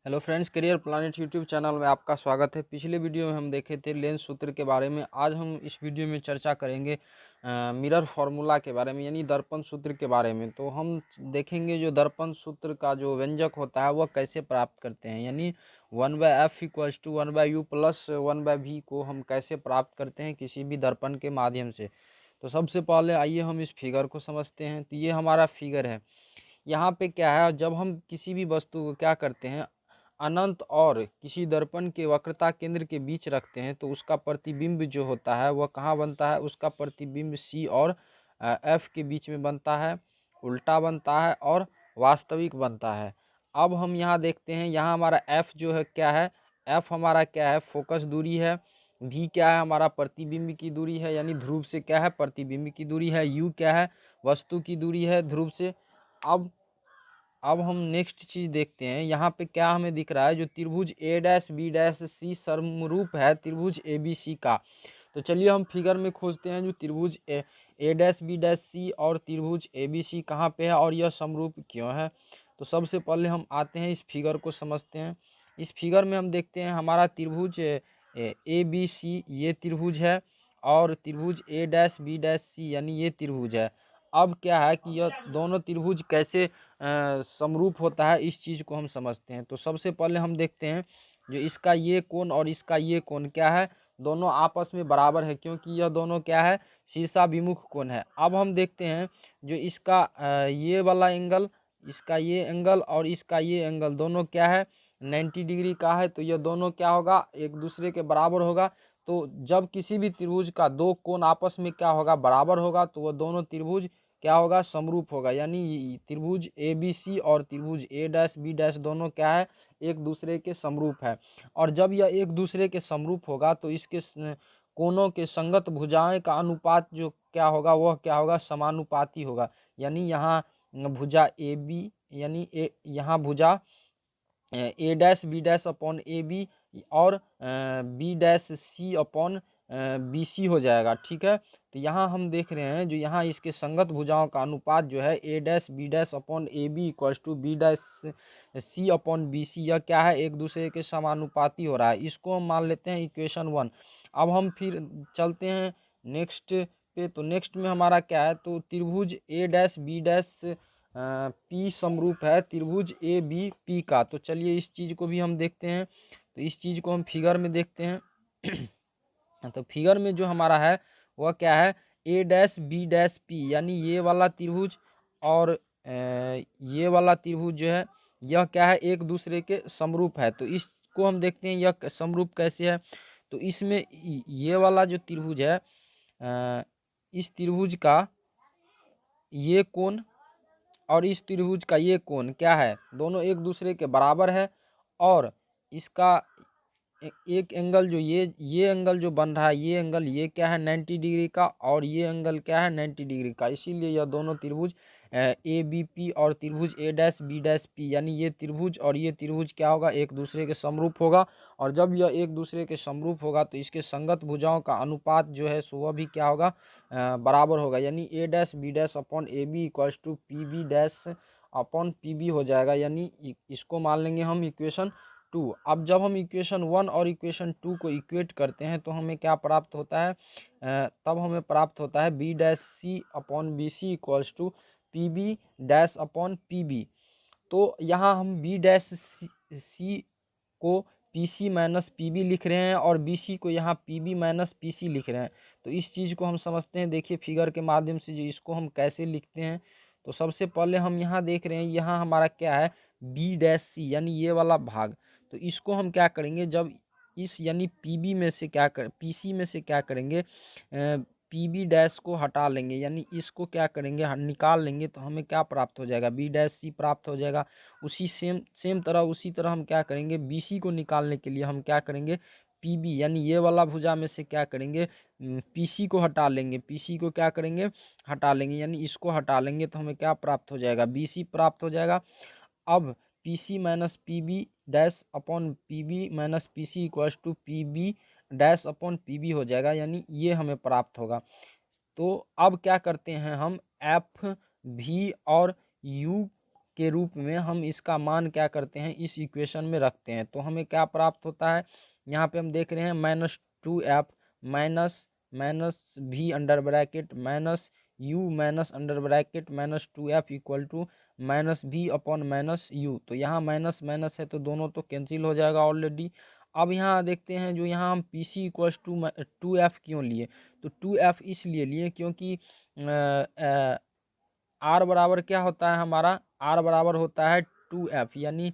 Hello friends, career planet YouTube channel में आपका स्वागत है। पिछले वीडियो में हम देखे थे लेंस सूत्र के बारे में। आज हम इस वीडियो में चर्चा करेंगे मिरर फार्मूला के बारे में, यानी दर्पण सूत्र के बारे में। तो हम देखेंगे जो दर्पण सूत्र का जो व्यंजक होता है वह कैसे प्राप्त करते हैं, यानी 1/f equals to 1/u plus 1/v को हम कैसे प्राप्त करते हैं किसी भी दर्पण के माध्यम से। तो सबसे पहले आइए हम इस फिगर को समझते हैं। तो ये हमारा फिगर है। यहाँ पे क्या है, जब हम किसी भी वस्तु को क्या करते हैं, अनंत और किसी दर्पण के वक्रता केंद्र के बीच रखते हैं, तो उसका प्रतिबिंब जो होता है वह कहाँ बनता है, उसका प्रतिबिंब सी और एफ के बीच में बनता है, उल्टा बनता है और वास्तविक बनता है। अब हम यहाँ देखते हैं, यहाँ हमारा एफ जो है क्या है, एफ हमारा क्या है, फोकस दूरी है। भी क्या है, हमारा प्रतिबिंब की दूरी है, यानी ध्रुव से क्या है, प्रतिबिंब की दूरी है। यू क्या है, वस्तु की दूरी है ध्रुव से। अब अब हम नेक्स्ट चीज देखते हैं। यहाँ पे क्या हमें दिख रहा है, जो त्रिभुज ए डैश बी डैश सी समरूप है त्रिभुज ए बी सी का। तो चलिए हम फिगर में खोजते हैं जो त्रिभुज ए डैश बी डैश सी और त्रिभुज ए बी सी कहाँ पे है और यह समरूप क्यों है। तो सबसे पहले हम आते हैं, इस फिगर को समझते हैं। इस फिगर में हम देखते हैं हमारा त्रिभुज ए बी सी ये त्रिभुज है और त्रिभुज ए डैश बी डैश सी यानी ये त्रिभुज है। अब क्या है कि यह दोनों त्रिभुज कैसे समरूप होता है, इस चीज़ को हम समझते हैं। तो सबसे पहले हम देखते हैं जो इसका ये कोण और इसका ये कोण क्या है, दोनों आपस में बराबर है, क्योंकि यह दोनों क्या है, शीर्षाभिमुख कोण है। अब हम देखते हैं जो इसका ये वाला एंगल, इसका ये एंगल और इसका ये एंगल दोनों क्या है, 90 डिग्री का है। तो यह दोनों क्या होगा, एक दूसरे के बराबर होगा। तो जब किसी भी त्रिभुज का दो कोण आपस में क्या होगा, बराबर होगा, तो वह दोनों त्रिभुज क्या होगा, समरूप होगा। यानी त्रिभुज ए बी सी और त्रिभुज ए डैश बी डैश दोनों क्या है, एक दूसरे के समरूप है। और जब यह एक दूसरे के समरूप होगा तो इसके कोणों के संगत भुजाएं का अनुपात जो क्या होगा, वह क्या होगा, समानुपाती होगा। यानी यहाँ भुजा ए बी, यानी यहाँ भुजा A dash B dash upon A B और B dash C upon B C हो जाएगा। ठीक है। तो यहाँ हम देख रहे हैं जो यहाँ इसके संगत भुजाओं का अनुपात जो है A dash B dash upon A B equals to B dash C upon B C, यह क्या है, एक दूसरे के समानुपाती हो रहा है। इसको हम मान लेते हैं इक्वेशन 1। अब हम फिर चलते हैं नेक्स्ट पे। तो नेक्स्ट में हमारा क्या है, तो त्रिभुज ए डैश बी डैश पी समरूप है त्रिभुज ए बी पी का। तो चलिए इस चीज़ को भी हम देखते हैं। तो इस चीज़ को हम फिगर में देखते हैं। तो फिगर में जो हमारा है वह क्या है, A dash B dash P, यानी ये वाला त्रिभुज और ये वाला त्रिभुज जो है यह क्या है, एक दूसरे के समरूप है। तो इसको हम देखते हैं यह समरूप कैसे है। तो इसमें ये वाला जो त्रिभुज है, इस त्रिभुज का ये कोण और इस त्रिभुज का ये कोण क्या है, दोनों एक दूसरे के बराबर है। और इसका एक एंगल जो ये एंगल जो बन रहा है, ये एंगल ये क्या है, 90 डिग्री का, और ये एंगल क्या है, 90 डिग्री का। इसीलिए यह दोनों त्रिभुज ए बी पी और त्रिभुज ए डैश बी डैश पी, यानी ये त्रिभुज और ये त्रिभुज क्या होगा, एक दूसरे के समरूप होगा। और जब यह एक दूसरे के समरूप होगा तो इसके संगत भुजाओं का अनुपात जो है सो वह भी क्या होगा, बराबर होगा। यानी A dash B dash upon A B equals to P B dash upon P B हो जाएगा। यानी इसको मान लेंगे हम इक्वेशन 2। अब जब हम इक्वेशन 1 और इक्वेशन 2 को इक्वेट करते हैं तो हमें क्या प्राप्त होता है, तब हमें प्राप्त होता है B dash C upon B C equals to P B dash upon P B. तो यहाँ हम बी डैश सी को P C minus P B लिख रहे हैं और बी सी को यहाँ P B minus P C लिख रहे हैं। तो इस चीज़ को हम समझते हैं। देखिए फिगर के माध्यम से जो इसको हम कैसे लिखते हैं। तो सबसे पहले हम यहाँ देख रहे हैं, यहाँ हमारा क्या है, बी डैश सी, यानी ये वाला भाग। तो इसको हम क्या करेंगे, जब इस यानी पीबी में से क्या कर पीसी में से क्या करेंगे, पीबी डैश को हटा लेंगे, यानी इसको क्या करेंगे, निकाल लेंगे। तो हमें क्या प्राप्त हो जाएगा, बी डैश सी प्राप्त हो जाएगा। उसी सेम तरह उसी तरह हम क्या करेंगे, बीसी को निकालने के लिए हम क्या करेंगे, पीबी यानी ये वाला भुजा में से क्या करेंगे, पीसी को हटा लेंगे। पीसी को क्या करेंगे, हटा लेंगे, यानी इसको हटा लेंगे। तो हमें क्या प्राप्त हो जाएगा, बीसी प्राप्त हो जाएगा। अब P C minus P B dash upon P B minus P C equals to P B dash upon P B हो जाएगा, यानी ये हमें प्राप्त होगा। तो अब क्या करते हैं हम, एफ भी और यू के रूप में हम इसका मान क्या करते हैं, इस इक्वेशन में रखते हैं। तो हमें क्या प्राप्त होता है, यहाँ पे हम देख रहे हैं -2f माइनस माइनस भी under bracket minus u minus under bracket -2f equal to -v upon -u। तो यहाँ माइनस माइनस है तो दोनों तो कैंसिल हो जाएगा ऑलरेडी। अब यहाँ देखते हैं, जो यहाँ हम P C equals to 2f क्यों लिए, तो 2f इसलिए लिए क्योंकि आर बराबर क्या होता है हमारा, आर बराबर होता है 2f, यानी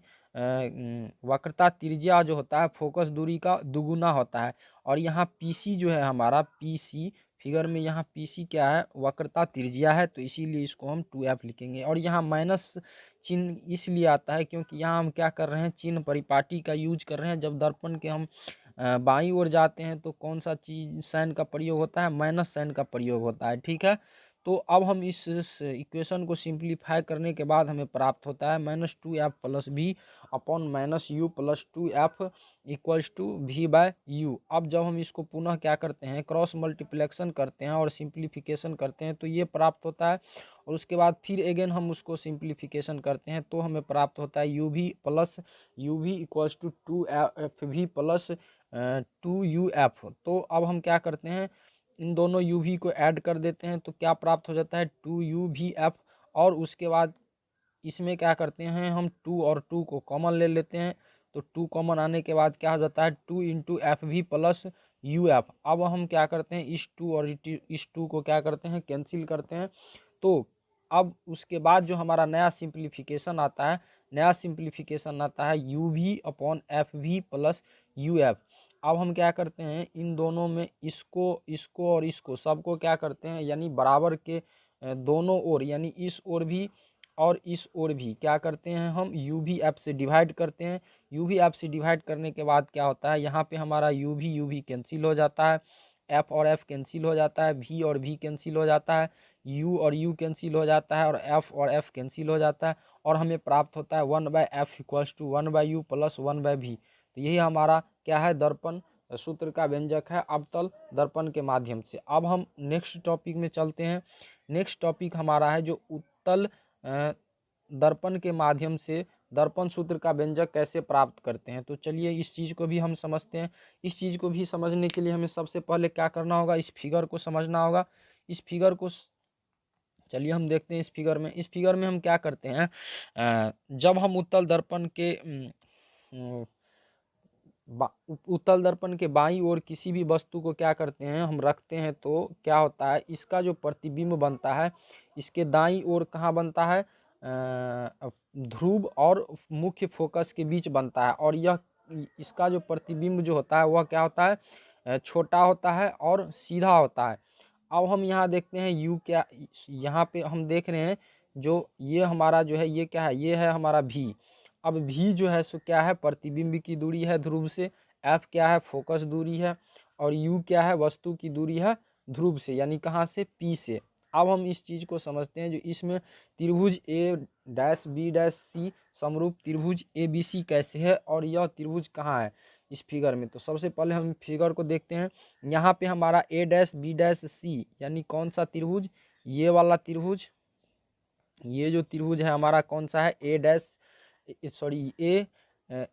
वक्रता त्रिज्या जो होता है फोकस दूरी का दुगुना होता है। और यहाँ पीसी जो है हमारा, पीसी फिगर में यहाँ पीसी क्या है, वक्रता त्रिज्या है, तो इसीलिए इसको हम 2f लिखेंगे। और यहाँ माइनस चिन्ह इसलिए आता है क्योंकि यहाँ हम क्या कर रहे हैं, चिन्ह परिपाटी का यूज कर रहे हैं। जब दर्पण के हम बाईं ओर जाते हैं तो कौन सा चीज साइन का प्रयोग होता है, माइनस साइन का प्रयोग होता है, ठीक है। तो अब हम इस इक्वेशन को सिंप्लीफाई करने के बाद हमें प्राप्त होता है -2f प्लस भी upon -u plus 2f equals to v/u। अब जब हम इसको पुनः क्या करते हैं, क्रॉस मल्टीप्लेक्शन करते हैं और सिंप्लीफिकेशन करते हैं तो ये प्राप्त होता है। और उसके बाद फिर अगेन हम उसको सिंप्लीफिकेशन करते हैं तो हमें प्राप्त होता है uv plus uv equals to 2fv plus 2uf। तो अब हम क्या करते हैं, इन दोनों uv को ऐड कर देते हैं तो क्या प्राप्त हो जाता है 2uvf। और उसके बाद इसमें क्या करते हैं, हम 2 और 2 को कॉमन ले लेते हैं। तो 2 कॉमन आने के बाद क्या हो जाता है 2 इंटू एफ भी प्लस uf। अब हम क्या करते हैं, इस 2 और इस 2 को क्या करते हैं, कैंसिल करते हैं। तो अब उसके बाद जो हमारा नया सिंप्लीफिकेशन आता है, नया सिंप्लीफिकेशन आता है uv अपॉन एफ भी प्लस uf। अब हम क्या करते हैं, इन दोनों में इसको इसको और इसको सबको क्या करते हैं, यानी बराबर के दोनों ओर, यानी इस ओर भी और इस ओर भी क्या करते हैं, हम यू भी एफ से डिवाइड करते हैं। यू भी एफ से डिवाइड करने के बाद क्या होता है, यहाँ पे हमारा यू भी कैंसिल हो जाता है, एफ और एफ कैंसिल हो जाता है, भी और भी कैंसिल हो जाता है, यू और यू कैंसिल हो जाता है, और एफ कैंसिल हो जाता है। और हमें प्राप्त होता है 1/f equals to 1/u plus 1/v। तो यही हमारा क्या है, दर्पण सूत्र का व्यंजक है अवतल दर्पण के माध्यम से। अब हम नेक्स्ट टॉपिक में चलते हैं। नेक्स्ट टॉपिक हमारा है जो उत्तल दर्पण के माध्यम से दर्पण सूत्र का व्यंजक कैसे प्राप्त करते हैं। तो चलिए इस चीज़ को भी हम समझते हैं। इस चीज़ को भी समझने के लिए हमें सबसे पहले क्या करना होगा, इस फिगर को समझना होगा। इस फिगर को चलिए हम देखते हैं। इस फिगर में हम क्या करते हैं, जब हम उत्तल दर्पण के उत्तल दर्पण के बाईं ओर किसी भी वस्तु को क्या करते हैं, हम रखते हैं तो क्या होता है, इसका जो प्रतिबिंब बनता है इसके दाईं ओर कहाँ बनता है, ध्रुव और मुख्य फोकस के बीच बनता है। और यह इसका जो प्रतिबिंब जो होता है वह क्या होता है, छोटा होता है और सीधा होता है। अब हम यहाँ देखते हैं यू क्या, यहाँ पे हम देख रहे हैं जो ये हमारा जो है ये क्या है, ये है हमारा भी। अब भी जो है सो क्या है, प्रतिबिंब की दूरी है ध्रुव से, एफ क्या है, फोकस दूरी है, और यू क्या है, वस्तु की दूरी है ध्रुव से, यानी कहाँ से, पी से। अब हम इस चीज़ को समझते हैं, जो इसमें त्रिभुज A-B-C समरूप त्रिभुज ABC कैसे है और यह त्रिभुज कहाँ है इस फिगर में। तो सबसे पहले हम फिगर को देखते हैं। यहाँ पे हमारा A-B-C यानी कौन सा त्रिभुज, ये वाला त्रिभुज, ये जो त्रिभुज है हमारा कौन सा है,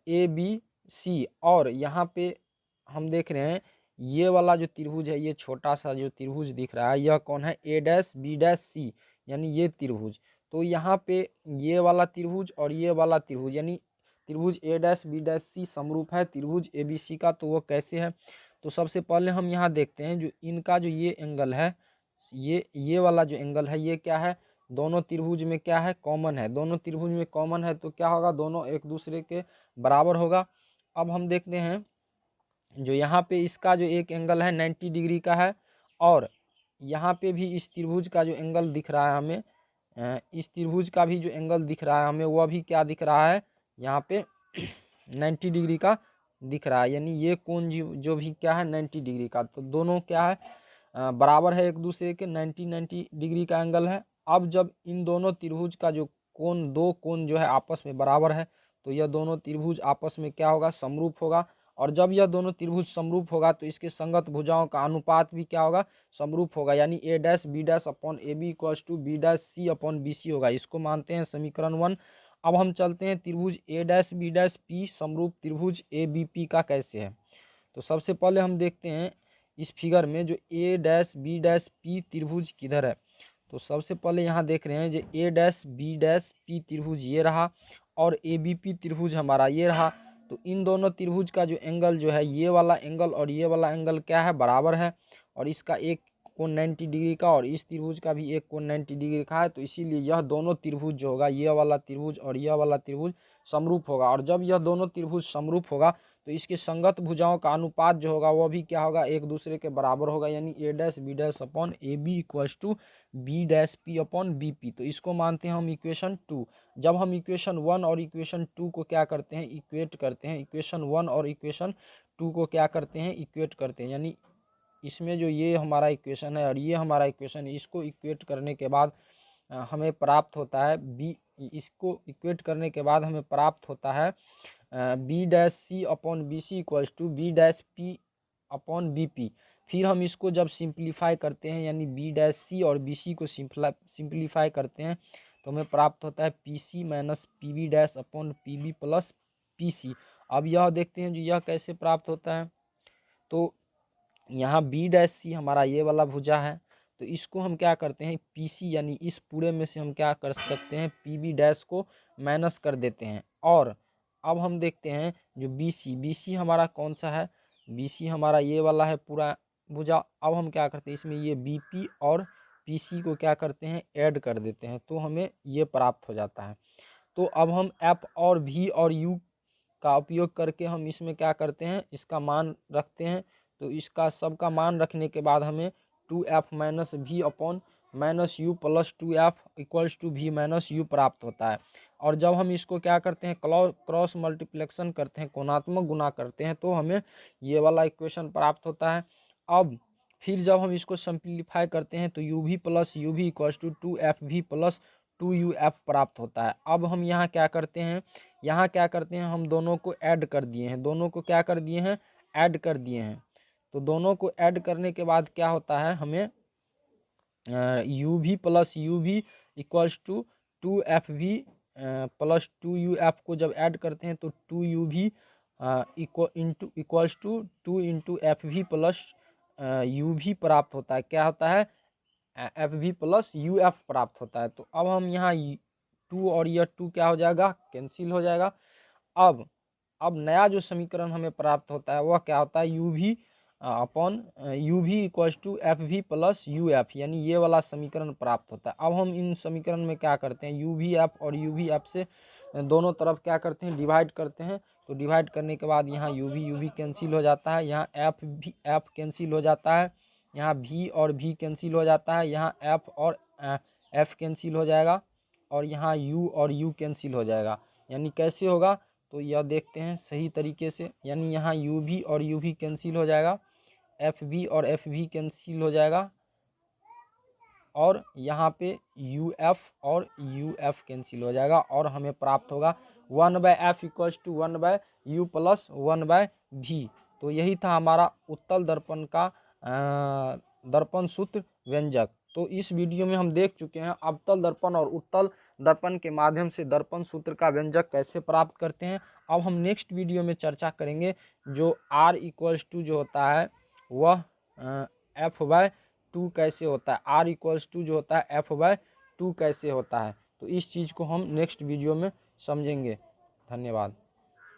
A-B-C। और यहाँ पे हम देख रहे हैं ये वाला जो त्रिभुज है, ये छोटा सा जो त्रिभुज दिख रहा है यह कौन है, A-B-C यानी ये त्रिभुज। तो यहाँ पे ये वाला त्रिभुज और ये वाला त्रिभुज यानी त्रिभुज A-B-C समरूप है त्रिभुज ABC का। तो वो कैसे है, तो सबसे पहले हम यहाँ देखते हैं जो इनका जो ये एंगल है, ये वाला जो एंगल है ये क्या है, दोनों त्रिभुज में क्या है, कॉमन है। दोनों त्रिभुज में कॉमन है तो क्या होगा, दोनों एक दूसरे के बराबर होगा। अब हम देखते हैं जो यहाँ पे इसका जो एक एंगल है 90 डिग्री का है, और यहाँ पे भी इस त्रिभुज का जो एंगल दिख रहा है हमें, इस त्रिभुज का भी जो एंगल दिख रहा है हमें वह भी क्या दिख रहा है, यहाँ पे 90 डिग्री का दिख रहा है। यानी ये कोण जो भी क्या है 90 डिग्री का। तो दोनों क्या है, बराबर है एक दूसरे के, 90 डिग्री का एंगल है। अब जब इन दोनों त्रिभुज का जो कोण, दो कोण जो है आपस में बराबर है, तो यह दोनों त्रिभुज आपस में क्या होगा, समरूप होगा। और जब यह दोनों त्रिभुज समरूप होगा तो इसके संगत भुजाओं का अनुपात भी क्या होगा, समरूप होगा, यानी A dash B dash upon A B equals to B dash C upon B C होगा। इसको मानते हैं समीकरण 1। अब हम चलते हैं त्रिभुज ए डैश बी डैश पी समरूप त्रिभुज ए बी पी का कैसे है। तो सबसे पहले हम देखते हैं इस फिगर में जो ए डैश बी डैश पी त्रिभुज किधर है। तो सबसे पहले यहाँ देख रहे हैं जो ए डैश बी डैश पी त्रिभुज ये रहा और ए बी पी त्रिभुज हमारा ये रहा। तो इन दोनों त्रिभुज का जो एंगल जो है, ये वाला एंगल और ये वाला एंगल क्या है, बराबर है। और इसका एक कोण 90 डिग्री का और इस त्रिभुज का भी एक कोण 90 डिग्री का है। तो इसीलिए यह दोनों त्रिभुज जो होगा, ये वाला त्रिभुज और यह वाला त्रिभुज समरूप होगा। और जब यह दोनों त्रिभुज समरूप होगा तो इसके संगत भुजाओं का अनुपात जो होगा वह भी क्या होगा, एक दूसरे के बराबर होगा, यानी A dash B dash upon A B equals to B dash P upon B P. तो इसको मानते हैं हम इक्वेशन 2। जब हम इक्वेशन 1 और इक्वेशन 2 को क्या करते हैं, इक्वेट करते हैं, इक्वेशन 1 और इक्वेशन 2 को क्या करते हैं, इक्वेट करते हैं, यानी इसमें जो ये हमारा इक्वेशन है और ये हमारा इक्वेशन है, इसको इक्वेट करने के बाद हमें प्राप्त होता है इसको इक्वेट करने के बाद हमें प्राप्त होता है B dash C upon B C equals to B dash P upon B P. फिर हम इसको जब सिंप्लीफाई करते हैं, यानी बी डैश सी और बी सी को सिंप्लीफाई करते हैं, तो हमें प्राप्त होता है P C minus P B dash upon P B plus P C. अब यह देखते हैं जो यह कैसे प्राप्त होता है। तो यहाँ बी डैश सी हमारा ये वाला भुजा है, तो इसको हम क्या करते हैं, पी सी यानी इस पूरे में से हम क्या कर सकते हैं, पी बी डैश को माइनस कर देते हैं। और अब हम देखते हैं जो बी सी हमारा कौन सा है, बी सी हमारा ये वाला है पूरा भुजा। अब हम क्या करते हैं, इसमें ये बी पी और पी सी को क्या करते हैं, ऐड कर देते हैं, तो हमें ये प्राप्त हो जाता है। तो अब हम एफ और वी और यू का उपयोग करके हम इसमें क्या करते हैं, इसका मान रखते हैं। तो इसका सबका मान रखने के बाद हमें 2f minus V upon minus U plus 2f equals to V minus U प्राप्त होता है। और जब हम इसको क्या करते हैं, क्रॉस मल्टीप्लेक्शन करते हैं, कोणात्मक गुना करते हैं, तो हमें ये वाला इक्वेशन प्राप्त होता है। अब फिर जब हम इसको सिंप्लीफाई करते हैं तो U V plus U V equals to 2f v plus 2uf प्राप्त होता है। अब हम यहाँ क्या करते हैं, हम दोनों को ऐड कर दिए हैं, दोनों को क्या कर दिए हैं, ऐड कर दिए हैं। तो दोनों को ऐड करने के बाद क्या होता है, हमें U V plus U V equals to 2f v plus 2uf को जब ऐड करते हैं तो 2u v equals to 2 into F V plus U V प्राप्त होता है। क्या होता है, F V plus U F प्राप्त होता है। तो अब हम यहाँ 2 और यह 2 क्या हो जाएगा, कैंसिल हो जाएगा। अब नया जो समीकरण हमें प्राप्त होता है वह क्या होता है, U V upon U V equals to F V plus U F, यानी ये वाला समीकरण प्राप्त होता है। अब हम इन समीकरण में क्या करते हैं, यू वी एफ और यू वी एफ से दोनों तरफ क्या करते हैं, डिवाइड करते हैं। तो डिवाइड करने के बाद यहाँ यू वी कैंसिल हो जाता है, यहाँ एफ कैंसिल हो जाता है, यहाँ भी और भी कैंसिल हो जाता है, यहाँ एफ और एफ कैंसिल हो जाएगा, और यहाँ यू और यू कैंसिल हो जाएगा। यानी कैसे होगा, तो यह देखते हैं सही तरीके से, यानी यहाँ यू भी और यू भी कैंसिल हो जाएगा, एफ भी और एफ भी कैंसिल हो जाएगा, और यहाँ पे यू एफ और यू एफ कैंसिल हो जाएगा, और हमें प्राप्त होगा 1/f equals to 1/u plus 1/v। तो यही था हमारा उत्तल दर्पण का दर्पण सूत्र व्यंजक। तो इस वीडियो में हम देख चुके हैं अवतल दर्पण और उत्तल दर्पण के माध्यम से दर्पण सूत्र का व्यंजक कैसे प्राप्त करते हैं। अब हम नेक्स्ट वीडियो में चर्चा करेंगे जो r इक्वल्स टू जो होता है वह f/2 कैसे होता है, r इक्वल्स टू जो होता है f/2 कैसे होता है। तो इस चीज़ को हम नेक्स्ट वीडियो में समझेंगे। धन्यवाद।